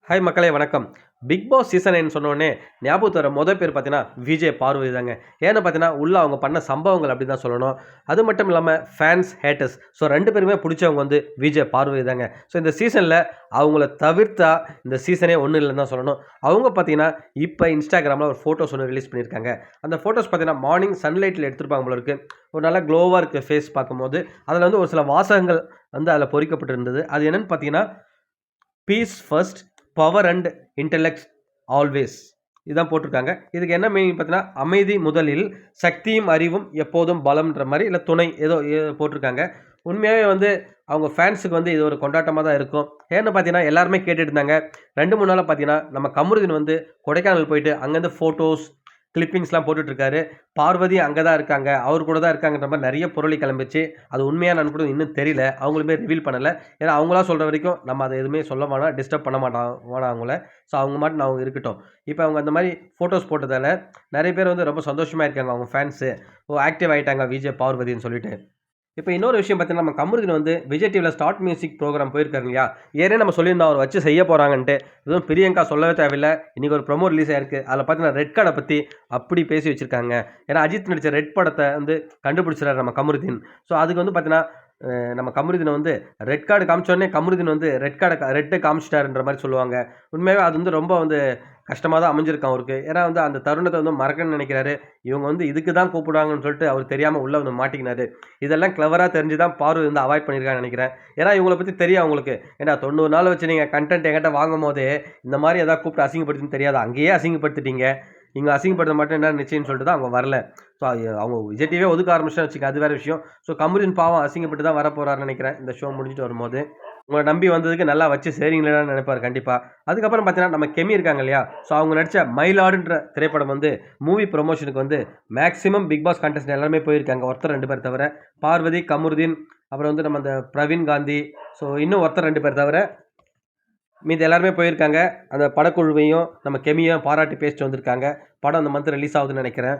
Hi மக்களே வணக்கம். Big Boss season 9 சொன்னோனே ஞாபகத்துக்கு வர மொத பேர் பார்த்தீங்கன்னா, விஜே பார்வதி தாங்க. ஏன்னு பார்த்தீங்கன்னா, உள்ள அவங்க பண்ண சம்பவங்கள் அப்படி தான் சொல்லணும். அது மட்டும் இல்லாம ஃபேன்ஸ், ஹேட்டர்ஸ் 2 பேருமே புடிச்சவங்க வந்து விஜே பார்வதி தாங்க. இந்த சீசன்ல அவங்கள தவிர்த்தா இந்த சீசனே ஒண்ணும் இல்லன்னு தான் சொல்லணும். அவங்க பார்த்தீங்கன்னா, இப்ப Instagramல ஒரு ஃபோட்டோஸ் ஒண்ணு ரிலீஸ் பண்ணியிருக்காங்க. அந்த ஃபோட்டோஸ் பார்த்தீங்கன்னா, மார்னிங் சன்லைட்ல எடுத்திருப்பாங்க போல இருக்கு. ஒரு நல்ல க்ளோவா இருக்கு ஃபேஸ் பார்க்கும்போது. அதுல வந்து ஒரு சில வாசகங்கள் வந்து அதுல பொறிக்கப்பட்டிருந்தது. அது என்னன்னு பார்த்தீங்கன்னா, peace first, power and intellect always இதான் போட்டிருக்காங்க. இதுக்கு என்ன மீனிங் பார்த்தீங்கன்னா, அமைதி முதலில், சக்தியும் அறிவும் எப்போதும் பலம்ன்ற மாதிரி இல்லை துணை ஏதோ போட்டிருக்காங்க. உண்மையாகவே வந்து அவங்க ஃபேன்ஸுக்கு வந்து இது ஒரு கொண்டாட்டமாக தான் இருக்கும். ஏன்னு பார்த்தீங்கன்னா எல்லாருமே கேட்டுட்டு இருந்தாங்க. 2, 3 நாளாக பார்த்தீங்கன்னா நம்ம கமருதீன் வந்து கொடைக்கானல் போயிட்டு அங்கேருந்து ஃபோட்டோஸ் கிளிப்பிங்ஸ்லாம் போட்டுட்ருக்காரு. பார்வதி அங்கே தான் இருக்காங்க, அவர் கூட தான் இருக்காங்கன்ற மாதிரி நிறைய பொருளி கிளம்பிச்சு. அது உண்மையானு கூட இன்னும் தெரியல. அவங்களுமே ரிவீல் பண்ணலை. ஏன்னா அவங்களா சொல்கிற வரைக்கும் நம்ம அதை எதுவுமே சொல்ல வேணாம், டிஸ்டர்ப் பண்ண வேணாம் அவங்கள. அவங்க மாட்டு அவங்க இருக்கட்டும். இப்போ அவங்க அந்த மாதிரி ஃபோட்டோஸ் போட்டதால் நிறைய பேர் வந்து ரொம்ப சந்தோஷமாக இருக்காங்க அவங்க ஃபேன்ஸு. ஆக்டிவ் ஆகிட்டாங்க விஜய் பார்வதின்னு சொல்லிட்டு. இப்போ இன்னொரு விஷயம் பார்த்தீங்கன்னா, நம்ம கமருதீன் வந்து விஜய் டிவியில் ஸ்டார்ட் மியூசிக் ப்ரோக்ராம் போயிருக்காரு இல்லையா? ஏற்கனவே நம்ம சொல்லியிருந்தோம் அவர் வச்சு செய்ய போகிறாங்கன்ட்டு. எதுவும் பிரியங்கா சொல்லவே தேவையில்ல. இன்றைக்கி ஒரு ப்ரோமோ ரிலீஸ் ஆயிருக்கு. அதில் பார்த்தீங்கன்னா ரெட் கார்டை பற்றி அப்படி பேசி வச்சுருக்காங்க. ஏன்னா அஜித் நடித்த ரெட் படத்தை வந்து கண்டுபிடிச்சிடாரு நம்ம கமருதீன். அதுக்கு வந்து பார்த்தீங்கன்னா நம்ம கமருதீனை வந்து ரெட் கார்டு காமிச்சோடனே கமருதீன் வந்து ரெட்டை காமிச்சிட்டாருன்ற மாதிரி சொல்லுவாங்க. உண்மையாகவே அது வந்து ரொம்ப வந்து கஷ்டமாக தான் அமைஞ்சிருக்கும் அவருக்கு. ஏன்னா வந்து அந்த தருணத்தை வந்து மறக்கணும்னு நினைக்கிறாரு. இவங்க வந்து இதுக்கு தான் கூப்பிடுவாங்கன்னு சொல்லிட்டு அவர் தெரியாமல் உள்ளே வந்து மாட்டிக்கினாரு. இதெல்லாம் கிளவராக தெரிஞ்சு தான் பார்வதி வந்து அவாய்ட் பண்ணியிருக்கான்னு நினைக்கிறேன். ஏன்னா இவங்களை பற்றி தெரியும் அவங்களுக்கு. ஏன்னா 90 நாள் வச்சு நீங்கள் கண்டென்ட் என்கிட்ட வாங்கும் போதே இந்த மாதிரி எதாவது கூப்பிட்டு அசிங்கப்படுத்துன்னு தெரியாது. அங்கேயே அசிங்கப்படுத்திட்டீங்க. இங்கே அசிங்கப்படுத்த மட்டும் என்ன நிச்சயம்னு சொல்லிட்டு தான் அவங்க வரல. அவங்க விஜய் டிவியே ஒதுக்க ஆரம்பிச்சுன்னு வச்சுக்க, அது வேறு விஷயம். கமருதீன் பாவம் அசிங்கப்பட்டு தான் வரப்போகிறாருன்னு நினைக்கிறேன் இந்த ஷோ முடிஞ்சிட்டு வரும்போது. உங்களை நம்பி வந்ததுக்கு நல்லா வச்சு சரிங்களேன்னு நினைப்பார் கண்டிப்பாக. அதுக்கப்புறம் பார்த்தீங்கன்னா நம்ம கெமி இருக்காங்க இல்லையா? அவங்க நடித்த மயிலாடுன்ற திரைப்படம் வந்து மூவி ப்ரொமோஷனுக்கு வந்து மேக்ஸிமம் பிக் பாஸ் கண்டஸ்டன்ட் எல்லாருமே போயிருக்காங்க. ஒருத்தர் 2 பேர் தவிர. பார்வதி, கமருதீன், அப்புறம் வந்து நம்ம அந்த பிரவீன் காந்தி, இன்னும் ஒருத்தர் 2 பேர் தவிர மீது எல்லாருமே போயிருக்காங்க. அந்த படக்குழுவையும் நம்ம கெமியும் பாராட்டி பேசிட்டு வந்திருக்காங்க. படம் அந்த மந்த் ரிலீஸ் ஆகுதுன்னு நினைக்கிறேன்.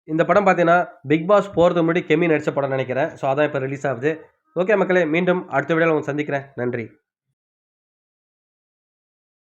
இந்த படம் பார்த்தீங்கன்னா பிக் பாஸ் போகிறதுக்கு முன்னாடி கெமி நடித்த படம் நினைக்கிறேன். அதான் இப்போ ரிலீஸ் ஆகுது. ஓகே மக்களே, மீண்டும் அடுத்த வீடியோவில் உங்களை சந்திக்கிறேன். நன்றி.